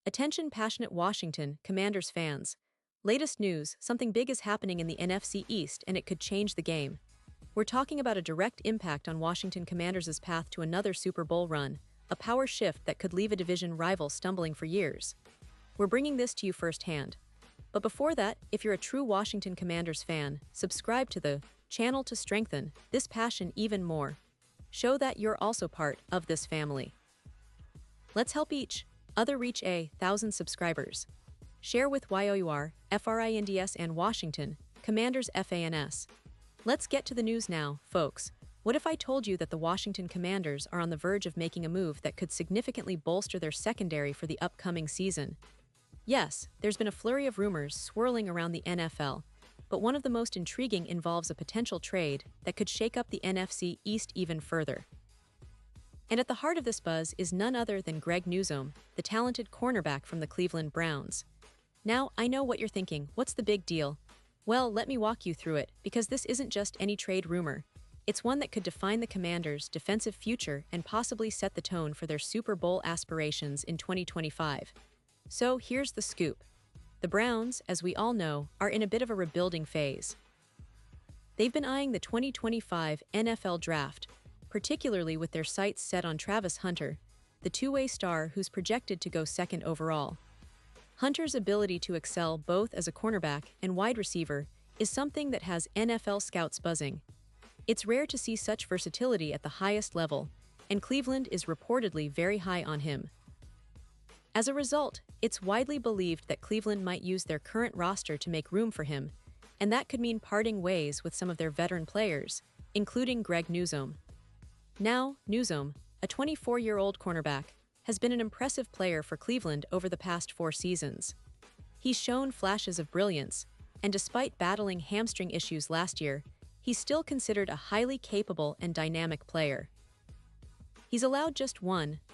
Attention passionate Washington Commanders fans. Latest news, something big is happening in the NFC East and it could change the game. We're talking about a direct impact on Washington Commanders' path to another Super Bowl run, a power shift that could leave a division rival stumbling for years. We're bringing this to you firsthand. But before that, if you're a true Washington Commanders fan, subscribe to the channel to strengthen this passion even more. Show that you're also part of this family. Let's help each other reach 1,000 subscribers. Share with YOUR, FRINDS and Washington, Commanders FANS. Let's get to the news now, folks. What if I told you that the Washington Commanders are on the verge of making a move that could significantly bolster their secondary for the upcoming season? Yes, there's been a flurry of rumors swirling around the NFL, but one of the most intriguing involves a potential trade that could shake up the NFC East even further. And at the heart of this buzz is none other than Greg Newsome, the talented cornerback from the Cleveland Browns. Now, I know what you're thinking, what's the big deal? Well, let me walk you through it, because this isn't just any trade rumor. It's one that could define the Commanders' defensive future and possibly set the tone for their Super Bowl aspirations in 2025. So here's the scoop. The Browns, as we all know, are in a bit of a rebuilding phase. They've been eyeing the 2025 NFL Draft, particularly with their sights set on Travis Hunter, the two-way star who's projected to go second overall. Hunter's ability to excel both as a cornerback and wide receiver is something that has NFL scouts buzzing. It's rare to see such versatility at the highest level, and Cleveland is reportedly very high on him. As a result, it's widely believed that Cleveland might use their current roster to make room for him, and that could mean parting ways with some of their veteran players, including Greg Newsome. Now, Newsome, a 24-year-old cornerback, has been an impressive player for Cleveland over the past 4 seasons. He's shown flashes of brilliance, and despite battling hamstring issues last year, he's still considered a highly capable and dynamic player. He's allowed just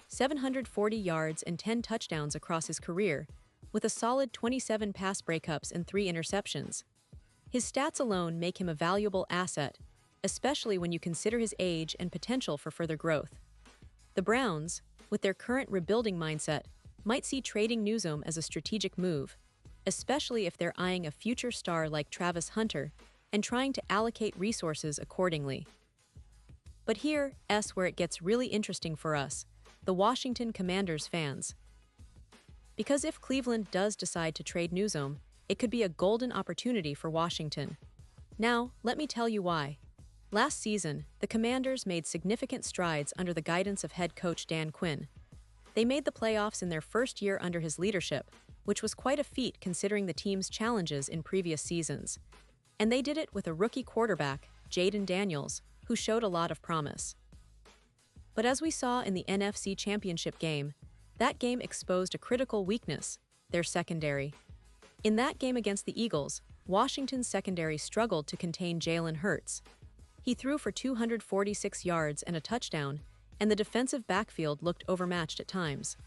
740 yards and 10 touchdowns across his career, with a solid 27 pass breakups and 3 interceptions. His stats alone make him a valuable asset, especially when you consider his age and potential for further growth. The Browns, with their current rebuilding mindset, might see trading Newsome as a strategic move, especially if they're eyeing a future star like Travis Hunter and trying to allocate resources accordingly. But here's where it gets really interesting for us, the Washington Commanders fans. Because if Cleveland does decide to trade Newsome, it could be a golden opportunity for Washington. Now, let me tell you why. Last season, the Commanders made significant strides under the guidance of head coach Dan Quinn. They made the playoffs in their first year under his leadership, which was quite a feat considering the team's challenges in previous seasons. And they did it with a rookie quarterback, Jayden Daniels, who showed a lot of promise. But as we saw in the NFC Championship game, that game exposed a critical weakness, their secondary. In that game against the Eagles, Washington's secondary struggled to contain Jalen Hurts. He threw for 246 yards and a touchdown, and the defensive backfield looked overmatched at times.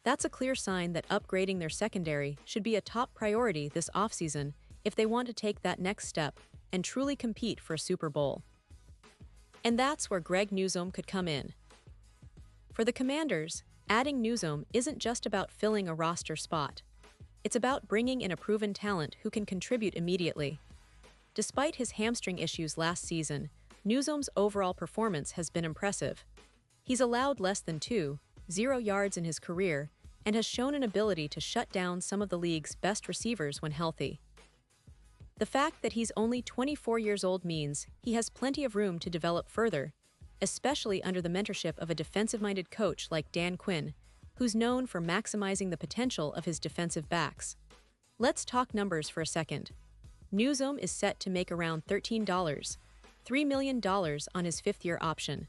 That's a clear sign that upgrading their secondary should be a top priority this offseason if they want to take that next step and truly compete for a Super Bowl. And that's where Greg Newsome could come in. For the Commanders, adding Newsome isn't just about filling a roster spot. It's about bringing in a proven talent who can contribute immediately. Despite his hamstring issues last season, Newsome's overall performance has been impressive. He's allowed less than 0 yards in his career and has shown an ability to shut down some of the league's best receivers when healthy. The fact that he's only 24 years old means he has plenty of room to develop further, especially under the mentorship of a defensive-minded coach like Dan Quinn, who's known for maximizing the potential of his defensive backs. Let's talk numbers for a second. Newsome is set to make around $3 million on his 5th-year option.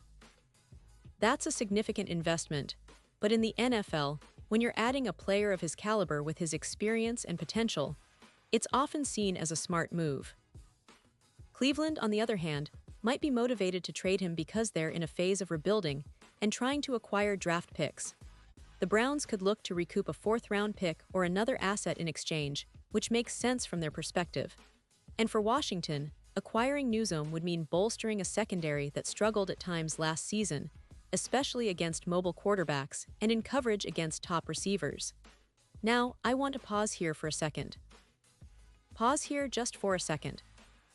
That's a significant investment, but in the NFL, when you're adding a player of his caliber with his experience and potential, it's often seen as a smart move. Cleveland, on the other hand, might be motivated to trade him because they're in a phase of rebuilding and trying to acquire draft picks. The Browns could look to recoup a 4th-round pick or another asset in exchange, which makes sense from their perspective. And for Washington, acquiring Newsome would mean bolstering a secondary that struggled at times last season, especially against mobile quarterbacks and in coverage against top receivers. Now, I want to pause here for a second. Pause here just for a second.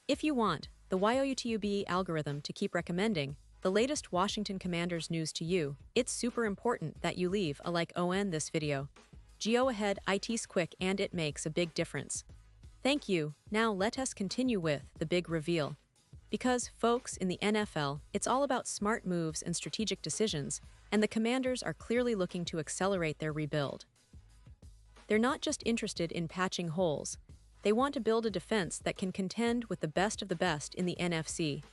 If you want the YouTube algorithm to keep recommending the latest Washington Commanders news to you, it's super important that you leave a like on this video. Go ahead, it's quick and it makes a big difference. Thank you. Now let us continue with the big reveal. Because, folks, in the NFL, it's all about smart moves and strategic decisions, and the Commanders are clearly looking to accelerate their rebuild. They're not just interested in patching holes. They want to build a defense that can contend with the best of the best in the NFC.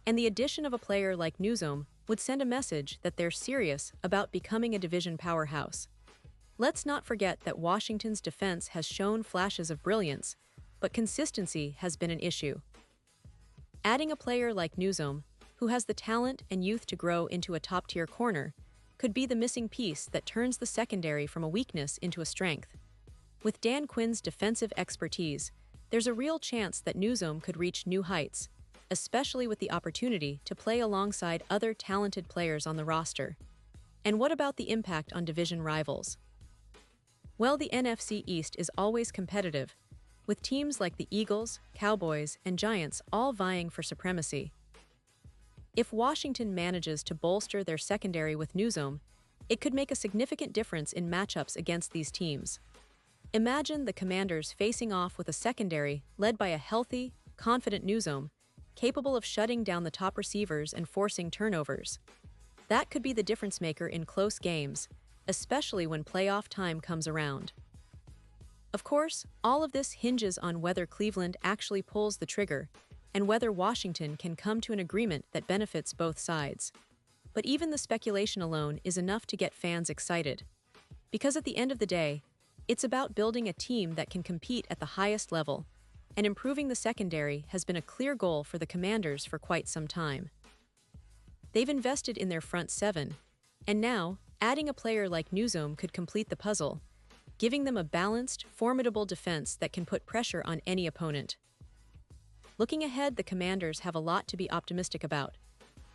And the addition of a player like Newsome would send a message that they're serious about becoming a division powerhouse. Let's not forget that Washington's defense has shown flashes of brilliance, but consistency has been an issue. Adding a player like Newsome, who has the talent and youth to grow into a top-tier corner, could be the missing piece that turns the secondary from a weakness into a strength. With Dan Quinn's defensive expertise, there's a real chance that Newsome could reach new heights, especially with the opportunity to play alongside other talented players on the roster. And what about the impact on division rivals? Well, the NFC East is always competitive, with teams like the Eagles, Cowboys, and Giants all vying for supremacy. If Washington manages to bolster their secondary with Newsome, it could make a significant difference in matchups against these teams. Imagine the Commanders facing off with a secondary led by a healthy, confident Newsome, capable of shutting down the top receivers and forcing turnovers. That could be the difference maker in close games, especially when playoff time comes around. Of course, all of this hinges on whether Cleveland actually pulls the trigger and whether Washington can come to an agreement that benefits both sides. But even the speculation alone is enough to get fans excited. Because at the end of the day, it's about building a team that can compete at the highest level, and improving the secondary has been a clear goal for the Commanders for quite some time. They've invested in their front seven, and now, adding a player like Newsome could complete the puzzle, giving them a balanced, formidable defense that can put pressure on any opponent. Looking ahead, the Commanders have a lot to be optimistic about.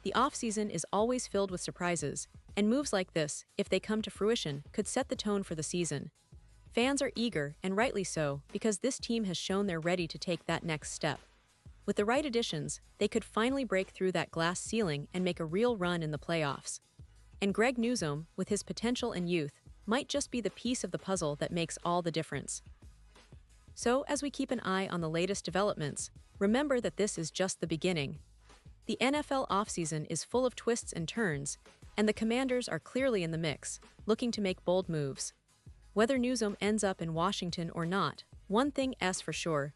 The offseason is always filled with surprises, and moves like this, if they come to fruition, could set the tone for the season. Fans are eager, and rightly so, because this team has shown they're ready to take that next step. With the right additions, they could finally break through that glass ceiling and make a real run in the playoffs. And Greg Newsome, with his potential and youth, might just be the piece of the puzzle that makes all the difference. So, as we keep an eye on the latest developments, remember that this is just the beginning. The NFL offseason is full of twists and turns, and the Commanders are clearly in the mix, looking to make bold moves. Whether Newsome ends up in Washington or not, one thing is for sure: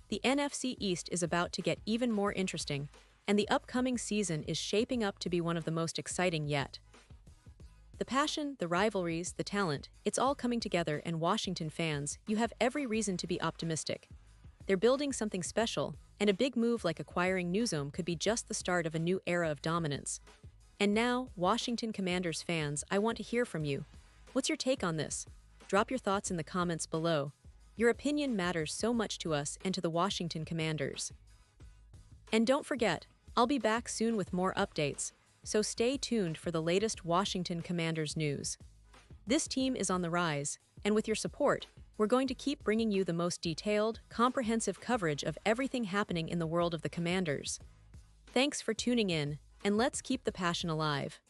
the NFC East is about to get even more interesting, and the upcoming season is shaping up to be one of the most exciting yet. The passion, the rivalries, the talent, it's all coming together, and Washington fans, you have every reason to be optimistic. They're building something special, and a big move like acquiring Newsome could be just the start of a new era of dominance. And now, Washington Commanders fans, I want to hear from you. What's your take on this? Drop your thoughts in the comments below. Your opinion matters so much to us and to the Washington Commanders. And don't forget, I'll be back soon with more updates, so stay tuned for the latest Washington Commanders news. This team is on the rise, and with your support, we're going to keep bringing you the most detailed, comprehensive coverage of everything happening in the world of the Commanders. Thanks for tuning in, and let's keep the passion alive.